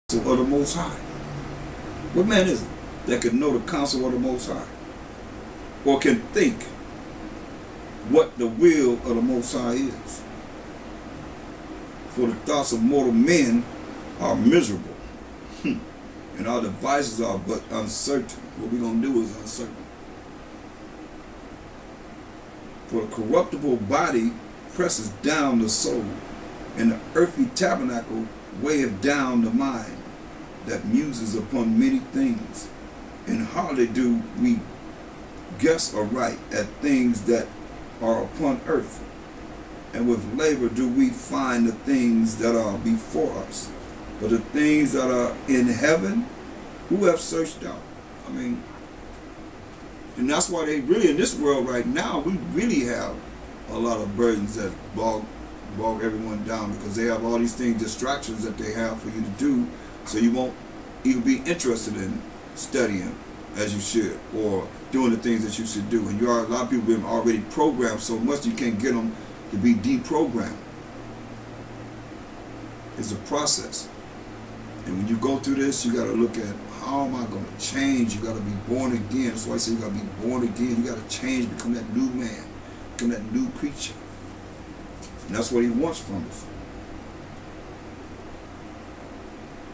counsel of the Most High. What man is it that can know the counsel of the Most High? Or can think what the will of the Most High is? For the thoughts of mortal men are miserable, and our devices are but uncertain. What we're going to do is uncertain. For the corruptible body presses down the soul, and the earthly tabernacle weigheth down the mind, that muses upon many things. And hardly do we guess aright at things that are upon earth, and with labor do we find the things that are before us. But the things that are in heaven, who have searched out? I mean, and that's why they really, in this world right now, we really have a lot of burdens that bog everyone down, because they have all these things, distractions that they have for you to do, so you won't even be interested in studying as you should, or doing the things that you should do. And a lot of people have been already programmed so much you can't get them to be deprogrammed. It's a process. And when you go through this, you got to look at, how am I going to change? You got to be born again. That's why I say you got to be born again. You got to change, become that new man, become that new creature. And that's what he wants from us.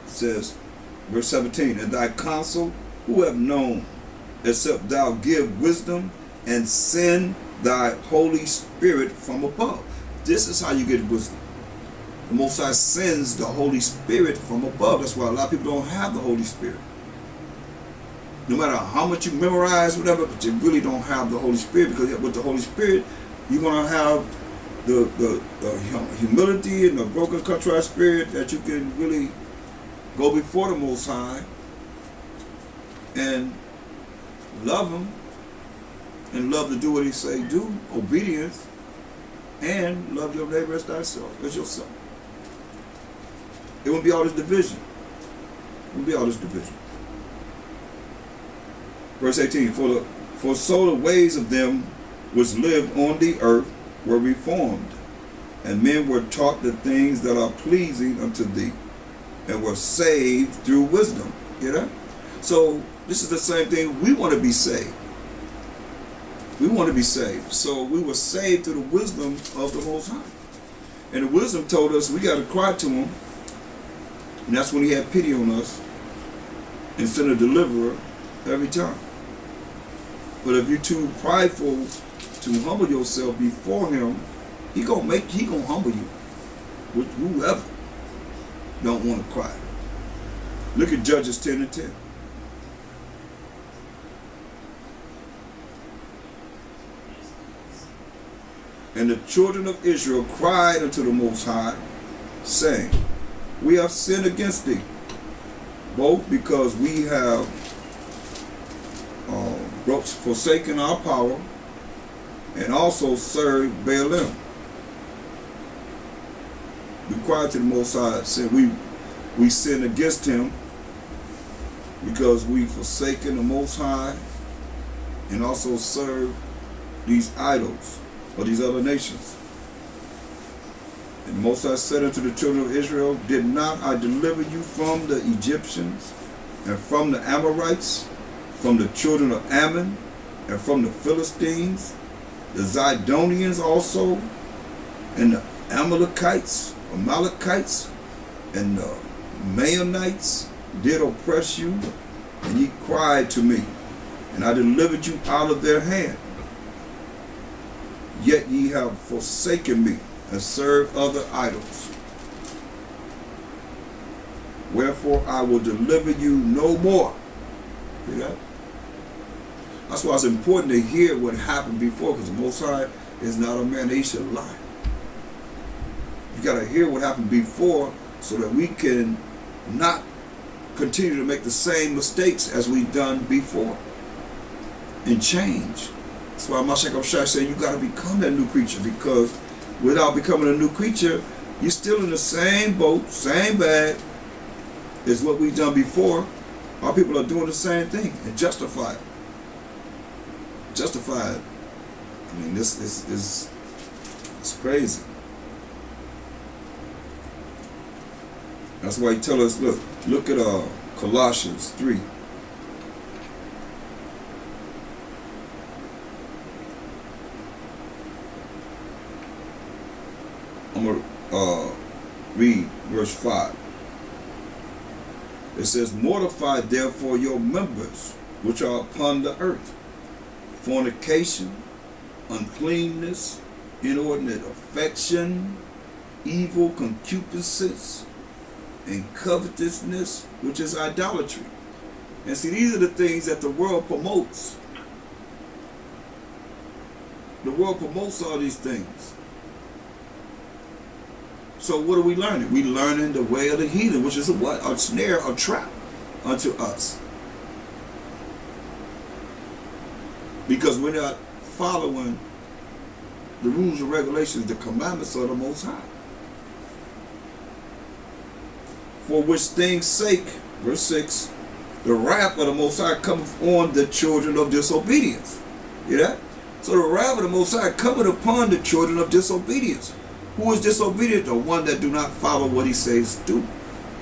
It says, verse 17, and thy counsel, who have known, except thou give wisdom and send thy Holy Spirit from above. This is how you get wisdom. The Most High sends the Holy Spirit from above. That's why a lot of people don't have the Holy Spirit. No matter how much you memorize, whatever, but you really don't have the Holy Spirit, because with the Holy Spirit, you're going to have the humility and the broken, contrite spirit, that you can really go before the Most High and love Him, and love to do what He say do, obedience, and love your neighbor as thyself, as yourself. It won't be all this division. It won't be all this division. Verse 18, for so the ways of them which lived on the earth were reformed, and men were taught the things that are pleasing unto thee, and were saved through wisdom. Hear that? So this is the same thing. We want to be saved. We want to be saved. So we were saved through the wisdom of the Most High. And the wisdom told us we got to cry to Him. And that's when He had pity on us and sent a deliverer every time. But if you're too prideful to humble yourself before Him, He gonna humble you with whoever don't want to cry. Look at Judges 10 and 10. And the children of Israel cried unto the Most High, saying, we have sinned against thee, both because we have forsaken our power, and also served Baalim. We cried to the Most High, said we sinned against Him because we forsaken the Most High, and also served these idols or these other nations. And the Most High said unto the children of Israel, did not I deliver you from the Egyptians, and from the Amorites, from the children of Ammon, and from the Philistines, the Zidonians also, and the Amalekites, and the Maonites did oppress you, and ye cried to me, and I delivered you out of their hand. Yet ye have forsaken me, and served other idols. Wherefore I will deliver you no more. See that? That's why it's important to hear what happened before, because the Most High is not a man that He should lie. You got to hear what happened before, so that we can not continue to make the same mistakes as we've done before, and change. That's why Mashiach Shai said you got to become that new creature, because without becoming a new creature, you're still in the same boat, same bag as what we've done before. Our people are doing the same thing and justify it. Justify it. I mean, this is it's crazy. That's why He tell us, look, Look at Colossians 3. I'm going to read verse 5. It says, mortify therefore your members which are upon the earth, fornication, uncleanness, inordinate affection, evil concupiscence, and covetousness, which is idolatry. And see, these are the things that the world promotes. The world promotes all these things. So what are we learning? We learning the way of the heathen, which is a what? A snare, a trap unto us. Because we're not following the rules and regulations, the commandments of the Most High. For which things sake, verse 6, the wrath of the Most High cometh on the children of disobedience. Hear that? So the wrath of the Most High cometh upon the children of disobedience. Who is disobedient? The one that do not follow what he says do.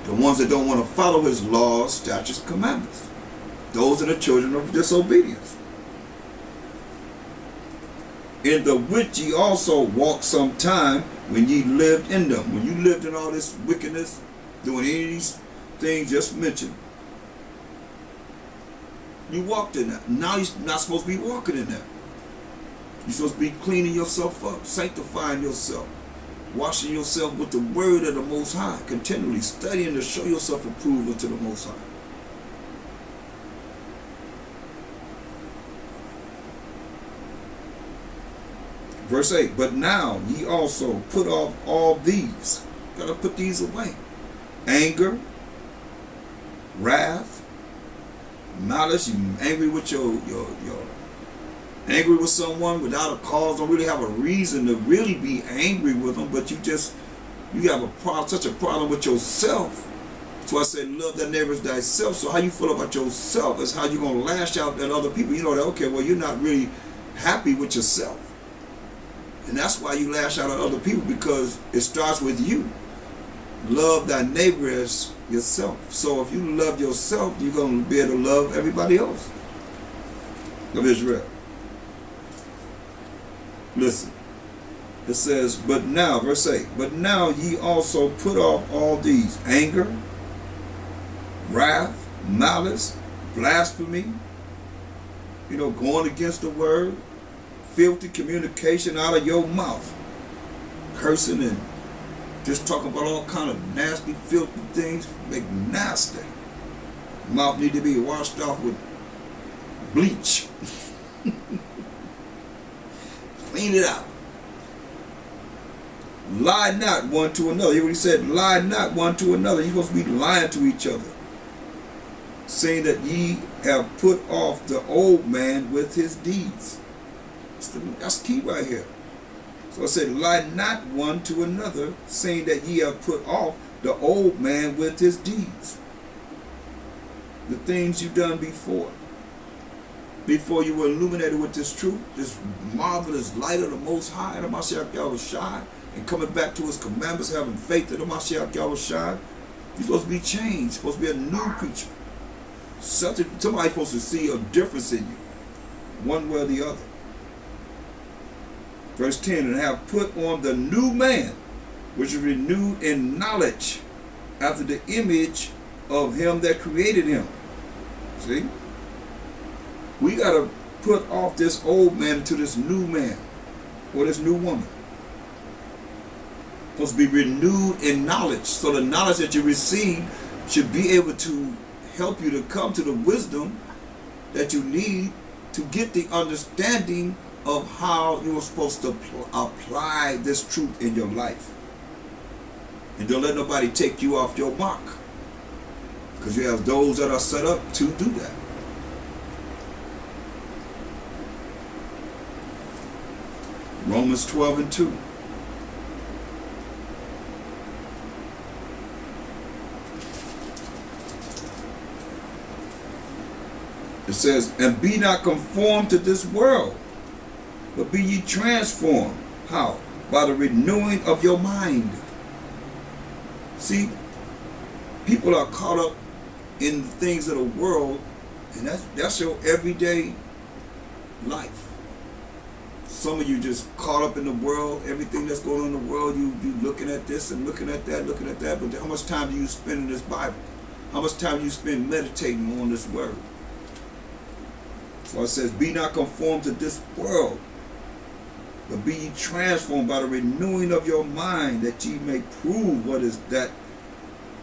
The ones that don't want to follow his laws, statutes, commandments. Those are the children of disobedience. In the which ye also walked some time when ye lived in them. When you lived in all this wickedness, doing any of these things just mentioned, you walked in that. Now you're not supposed to be walking in that. You're supposed to be cleaning yourself up, sanctifying yourself, washing yourself with the word of the Most High, continually studying to show yourself approval to the Most High. Verse 8, but now ye also put off all these. Got to put these away. Anger, wrath, malice. You angry with your angry with someone without a cause. Don't really have a reason to really be angry with them, but you have a problem, such a problem with yourself. So I say, love thy neighbor as thyself. So how you feel about yourself is how you're going to lash out at other people. You know that, okay, well, you're not really happy with yourself. And that's why you lash out at other people, because it starts with you. Love thy neighbor as yourself. So if you love yourself, you're going to be able to love everybody else of Israel. Listen. It says, but now, verse 8, but now ye also put off all these: anger, wrath, malice, blasphemy, going against the word, filthy communication out of your mouth, cursing and just talking about all kind of nasty, filthy things. Make nasty. Mouth need to be washed off with bleach. Clean it out. Lie not one to another. He already said, lie not one to another. You're supposed to be lying to each other, saying that ye have put off the old man with his deeds. That's key right here. So I said, lie not one to another, saying that ye have put off the old man with his deeds. The things you've done before. Before you were illuminated with this truth, this marvelous light of the Most High, the Mashiach Yahushua, and coming back to his commandments, having faith in the Mashiach Yahushua, you're supposed to be changed. You're supposed to be a new creature. Somebody's supposed to see a difference in you, one way or the other. Verse 10, and have put on the new man, which is renewed in knowledge, after the image of him that created him. See? We got to put off this old man to this new man, or this new woman. Supposed to be renewed in knowledge. So the knowledge that you receive should be able to help you to come to the wisdom that you need to get the understanding of how you're supposed to apply this truth in your life. And don't let nobody take you off your mark, because you have those that are set up to do that. Romans 12 and 2. It says, and be not conformed to this world, but be ye transformed. How? By the renewing of your mind. See, people are caught up in the things of the world, and that's your everyday life. Some of you just caught up in the world, everything that's going on in the world, you looking at this and looking at that, but how much time do you spend in this Bible? How much time do you spend meditating on this word? So it says, be not conformed to this world, but be ye transformed by the renewing of your mind, that ye may prove what is that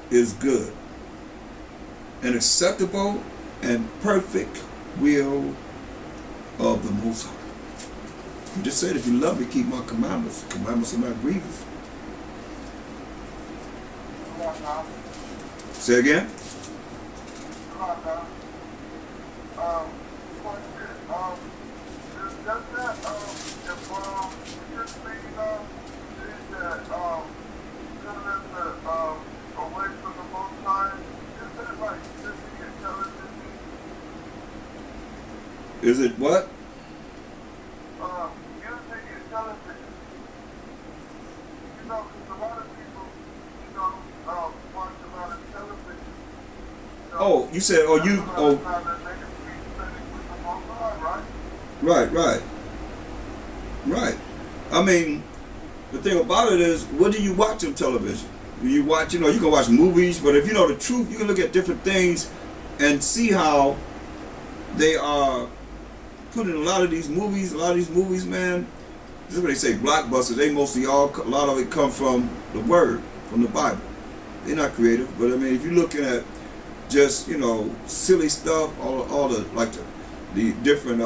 is good and acceptable and perfect will of the Most High. He just said, if you love me, keep my commandments. The commandments are not grievous. Say again? Is it what? Oh, you said, right. I mean, the thing about it is, what do you watch on television? Do you watch, you can watch movies, but if you know the truth, you can look at different things and see how they are putting a lot of these movies, man. This is what they say, blockbusters. They mostly a lot of it come from the Word, from the Bible. They're not creative, but I mean, if you're looking at just silly stuff, all the different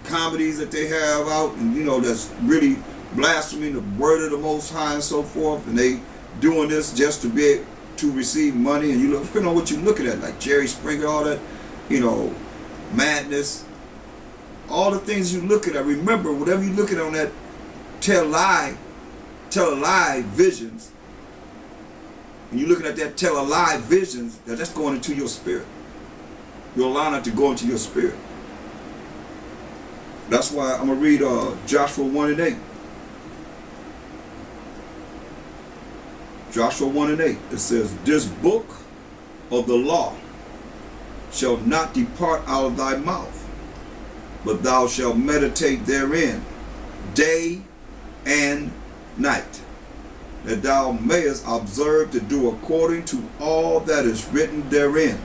comedies that they have out, and that's really blaspheming the word of the Most High and so forth, and they doing this just to be able to receive money, and depending on what you're looking at, like Jerry Springer, all that, madness, all the things you're looking at. Remember, whatever you're looking at on that tell a lie visions, and you're looking at that tell a lie visions, that's going into your spirit. You're allowing it to go into your spirit. That's why I'm going to read Joshua 1:8. Joshua 1:8. It says, this book of the law shall not depart out of thy mouth, but thou shalt meditate therein day and night, that thou mayest observe to do according to all that is written therein.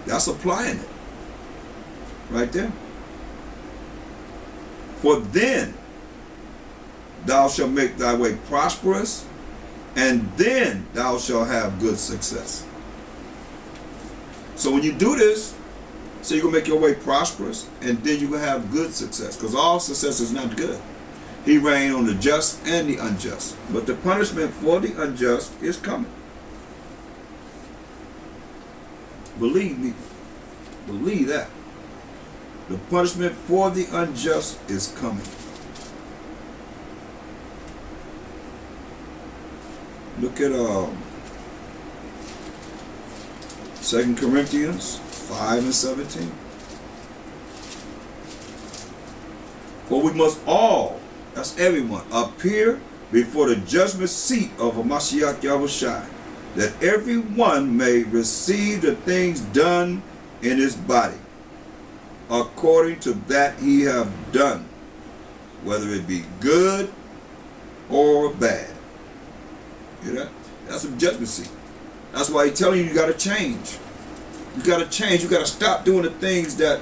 That's applying it right there. For then thou shalt make thy way prosperous, and then thou shalt have good success. So when you do this, so you're going to make your way prosperous, and then you're going to have good success, because all success is not good. He reigned on the just and the unjust, but the punishment for the unjust is coming. Believe me. Believe that. The punishment for the unjust is coming. Look at 2 Corinthians 5:17. For we must all, that's everyone, appear before the judgment seat of Mashiach Yahushua, that everyone may receive the things done in his body, according to that he have done, whether it be good or bad. You know? That's a judgment seat. That's why he's telling you got to change. You got to change. You got to stop doing the things that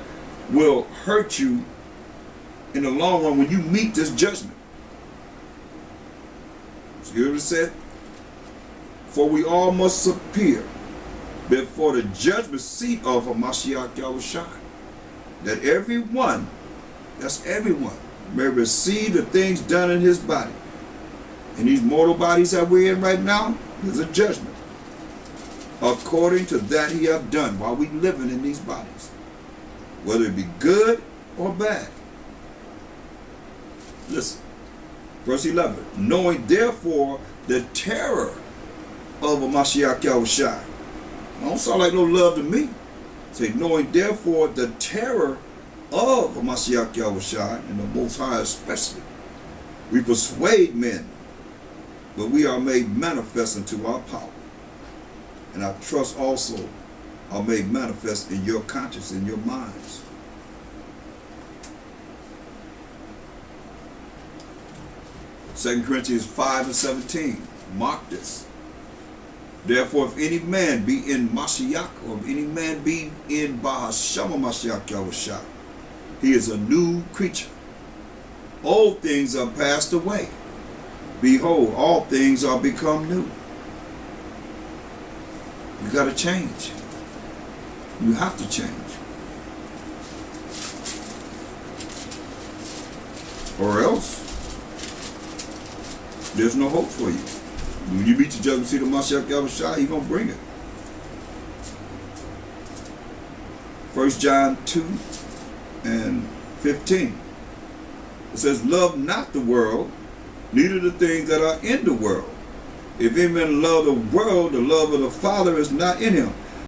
will hurt you in the long run when you meet this judgment. So you hear what it said? For we all must appear before the judgment seat of Mashiach Yahushua, that everyone, that's everyone, may receive the things done in his body. In these mortal bodies that we're in right now, there's a judgment, according to that he have done while we living in these bodies, whether it be good or bad. Listen, verse 11, knowing therefore the terror of a Mashiach Yahushua. Don't sound like no love to me. Say, knowing therefore the terror of a Mashiach Yahushua, and the Most High especially, we persuade men, but we are made manifest unto our power. and I trust also are made manifest in your conscience, in your minds. Second Corinthians 5:17. Mark this. Therefore, if any man be in Mashiach, or if any man be in Bahashama Mashiach Yahushua, he is a new creature. Old things are passed away. Behold, all things are become new. You got to change. You have to change. Or else, there's no hope for you. When you meet your judgment seat of Mashiach Yahushua, he's going to bring it. 1 John 2:15. It says, love not the world, neither the things that are in the world. If any man love the world, the love of the Father is not in him.